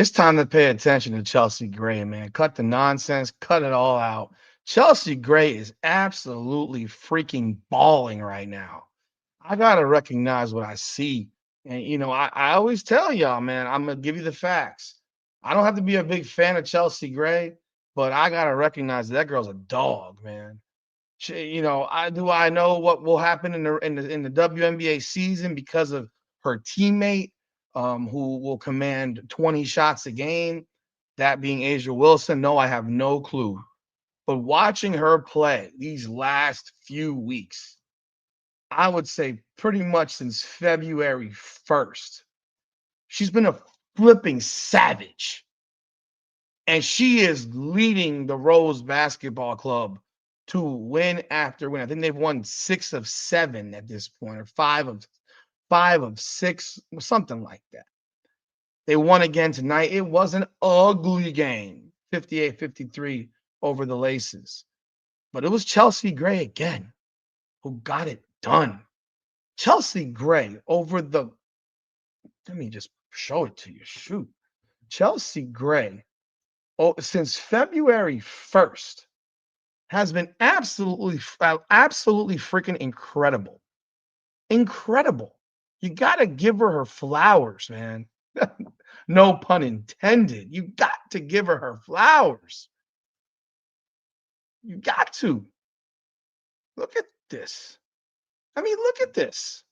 It's time to pay attention to Chelsea Gray, man. Cut the nonsense, cut it all out. Chelsea Gray is absolutely freaking balling right now. I gotta recognize what I see. And I always tell y'all, man, I'm gonna give you the facts. I don't have to be a big fan of Chelsea Gray, but I gotta recognize that girl's a dog, man. I know what will happen in the WNBA season because of her teammate, who will command 20 shots a game, that being Asia Wilson. No, I have no clue. But watching her play these last few weeks, I would say pretty much since February 1st, she's been a flipping savage. And she is leading the Rose Basketball Club to win after win. I think they've won 6 of 7 at this point, or five of 6, something like that. They won again tonight. It was an ugly game, 58-53 over the Laces. But it was Chelsea Gray again who got it done. Chelsea Gray over the, let me just show it to you. Shoot. Chelsea Gray, since February 1st, has been absolutely freaking incredible. Incredible. You got to give her flowers, man. No pun intended. You got to give her flowers. You got to. Look at this. I mean, look at this.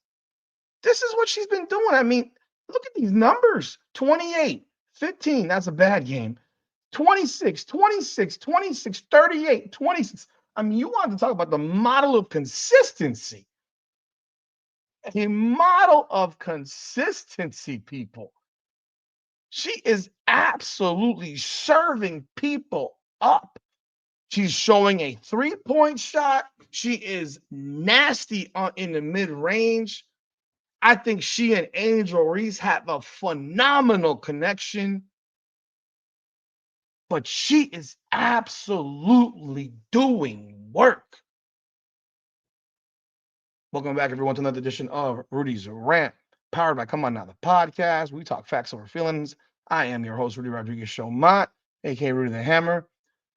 This is what she's been doing. I mean, look at these numbers. 28, 15, that's a bad game. 26, 26, 26, 38, 26. I mean, you want to talk about the model of consistency. A model of consistency, people. She is absolutely serving people up. She's showing a 3-point shot. She is nasty in the mid range. I think she and Angel Reese have a phenomenal connection. But she is absolutely doing work. Welcome back, everyone, to another edition of Rudy's Rant, powered by Come On Now, the podcast. We talk facts over feelings. I am your host, Rudy Rodriguez Showmont, aka Rudy the Hammer.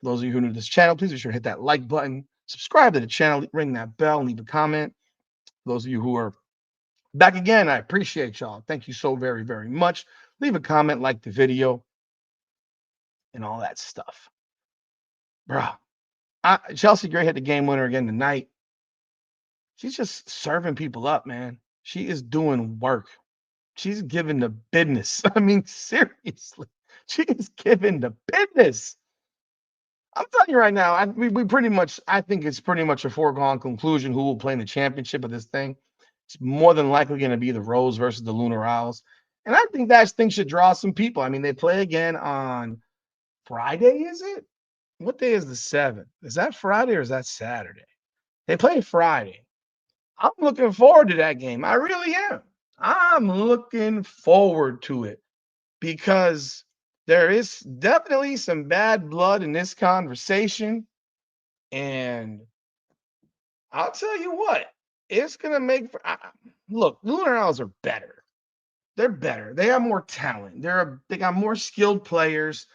For those of you who are new to this channel, please be sure to hit that like button, subscribe to the channel, ring that bell, and leave a comment. For those of you who are back again, I appreciate y'all. Thank you so very, very much. Leave a comment, like the video, and all that stuff. Bruh, Chelsea Gray hit the game winner again tonight. She's just serving people up, man. She is doing work. She's giving the business. I mean, seriously, she is giving the business. I'm telling you right now, we pretty much, I think it's pretty much a foregone conclusion who will play in the championship of this thing. It's more than likely going to be the Rose versus the Lunar Owls. And I think that thing should draw some people. I mean, they play again on Friday, is it? What day is the 7th? Is that Friday or is that Saturday? They play Friday. I'm looking forward to that game. I really am. I'm looking forward to it because there is definitely some bad blood in this conversation. And I'll tell you what, it's going to make look, Lunar Owls are better. They're better. They have more talent. They got more skilled players.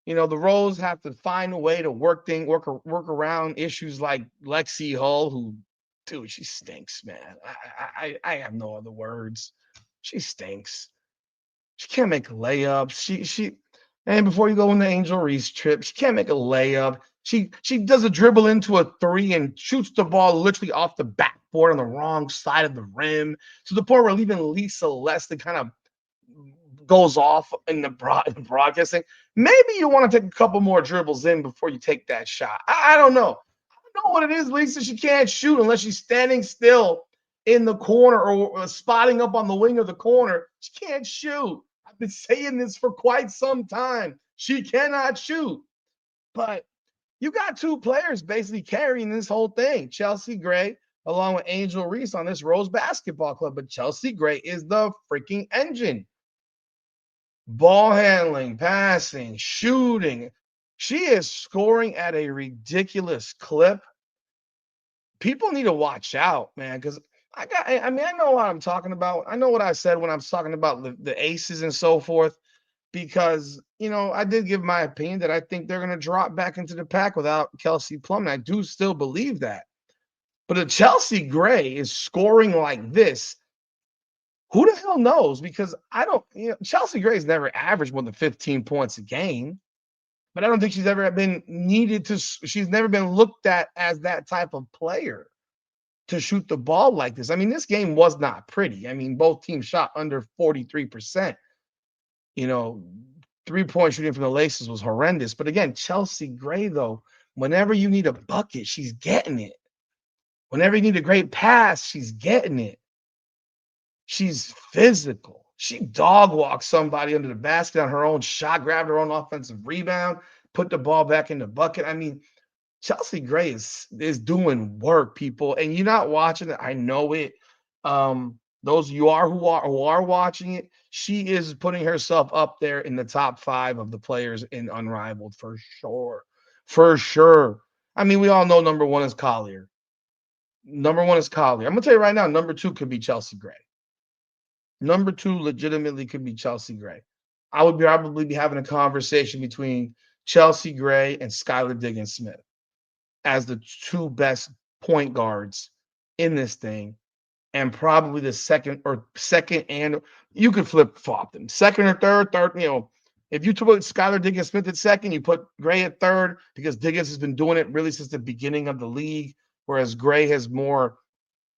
The Rose have to find a way to work around issues like Lexi Hull, who, dude, she stinks, man. I have no other words. She stinks. She can't make layups. And before you go on the Angel Reese trip, she can't make a layup. She does a dribble into a 3 and shoots the ball literally off the backboard on the wrong side of the rim, to the point where even Lisa Leslie kind of goes off in the broadcasting. Maybe you want to take a couple more dribbles in before you take that shot. I don't know. I don't know what it is, Lisa. She can't shoot unless she's standing still in the corner or spotting up on the wing of the corner. She can't shoot. I've been saying this for quite some time. She cannot shoot. But you got two players basically carrying this whole thing. Chelsea Gray along with Angel Reese on this Rose Basketball Club. But Chelsea Gray is the freaking engine. Ball handling, passing, shooting. She is scoring at a ridiculous clip. People need to watch out, man, because I know what I'm talking about. I know what I said when I'm talking about the aces and so forth. because I did give my opinion that I think they're going to drop back into the pack without Kelsey Plum, and I do still believe that. But if Chelsea Gray is scoring like this, who the hell knows? Because I don't, Chelsea Gray's never averaged more than 15 points a game, but I don't think she's ever been needed to. She's never been looked at as that type of player to shoot the ball like this. I mean, this game was not pretty. I mean, both teams shot under 43%. 3-point shooting from the Laces was horrendous. But again, Chelsea Gray, though, whenever you need a bucket, she's getting it. Whenever you need a great pass, she's getting it. She's physical. She dog walked somebody under the basket on her own shot, grabbed her own offensive rebound, put the ball back in the bucket. I mean, Chelsea Gray is doing work, people, and you're not watching it. I know it. Those you are who are watching it, she is putting herself up there in the top 5 of the players in Unrivaled for sure. For sure. I mean, we all know number 1 is Collier. Number 1 is Collier. I'm gonna tell you right now, number 2 could be Chelsea Gray. Number 2 legitimately could be Chelsea Gray. I would probably be having a conversation between Chelsea Gray and Skylar Diggins-Smith as the 2 best point guards in this thing, and probably the second, and you could flip flop them. Second or third, if you put Skylar Diggins-Smith at second, you put Gray at third, because Diggins has been doing it really since the beginning of the league, whereas Gray has more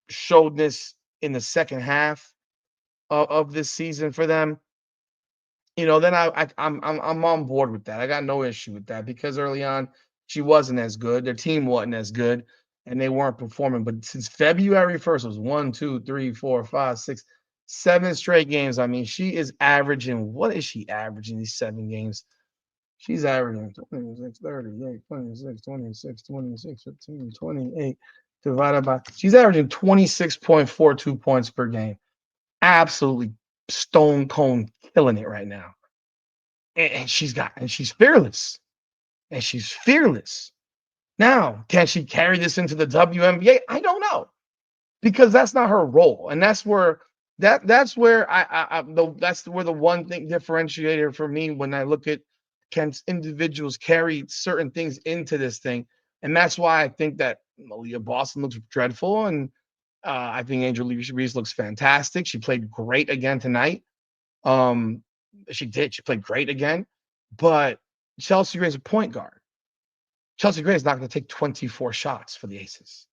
showed this in the second half of this season for them. Then I'm on board with that. I got no issue with that, because early on she wasn't as good. Their team wasn't as good, and they weren't performing. But since February 1st, it was 1, 2, 3, 4, 5, 6, 7 straight games. I mean, she is averaging. What is she averaging these 7 games? She's averaging 26, 38, 26, 26, 26, 15, 28 divided by. She's averaging 26.42 points per game. Absolutely stone cold killing it right now. And she's fearless. And she's fearless. Now, can she carry this into the WNBA? I don't know, because that's not her role, and that's where that's where that's where the one thing differentiator for me when I look at, can individuals carry certain things into this thing, and that's why I think that Malia Boston looks dreadful, and I think Angel Reese looks fantastic. She played great again tonight. She played great again, but Chelsea Gray is a point guard. Chelsea Gray is not going to take 24 shots for the Aces.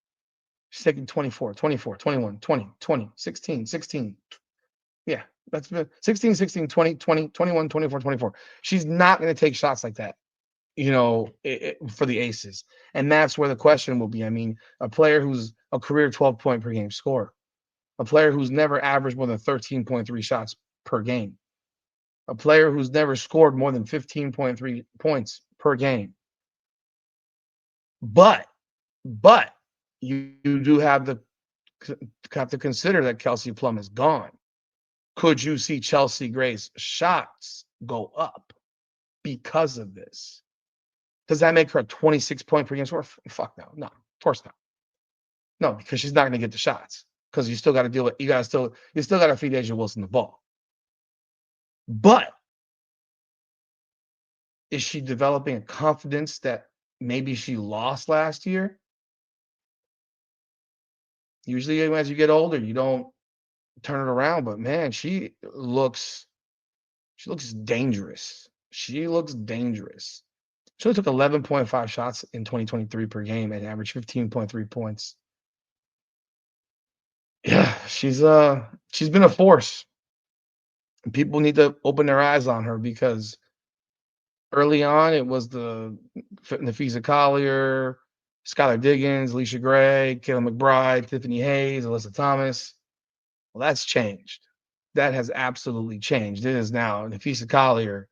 She's taking 24, 24, 21, 20, 20, 16, 16. Yeah, that's 16, 16, 20, 20, 21, 24, 24. She's not going to take shots like that, for the Aces. And that's where the question will be. I mean, a player who's a career 12-point per game scorer, a player who's never averaged more than 13.3 shots per game, a player who's never scored more than 15.3 points per game. But you do have to consider that Kelsey Plum is gone. Could you see Chelsea Gray's shots go up because of this? Does that make her a 26-point per game scorer? Fuck no. No, of course not. No, because she's not going to get the shots, because you still got to deal with, you still got to feed Asia Wilson the ball. But is she developing a confidence that maybe she lost last year? Usually as you get older, you don't turn it around, but man, she looks dangerous. She looks dangerous. She only took 11.5 shots in 2023 per game and averaged 15.3 points. Yeah, she's been a force. People need to open their eyes on her, because early on it was the Napheesa Collier, Skylar Diggins, Alicia Gray, Kayla McBride, Tiffany Hayes, Alyssa Thomas. Well, that's changed. That has absolutely changed. It is now Napheesa Collier,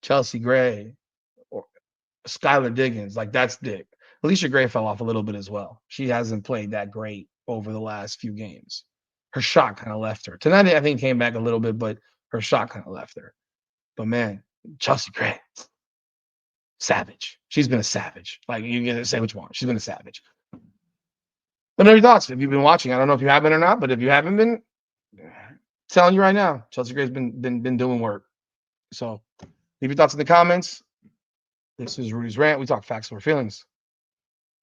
Chelsea Gray, or Skylar Diggins. Like, that's Dick. Alicia Gray fell off a little bit as well. She hasn't played that great over the last few games. Her shot kind of left her. Tonight, I think, came back a little bit, but her shot kind of left her. But man, Chelsea Gray, savage. She's been a savage. Like, you can say what you want. She's been a savage. Let me know your thoughts. If you've been watching, I don't know if you have been or not, but if you haven't been, I'm telling you right now, Chelsea Gray's been doing work. So leave your thoughts in the comments. This is Rudy's Rant. We talk facts over feelings.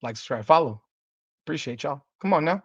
Like, subscribe, follow. Appreciate y'all. Come on now.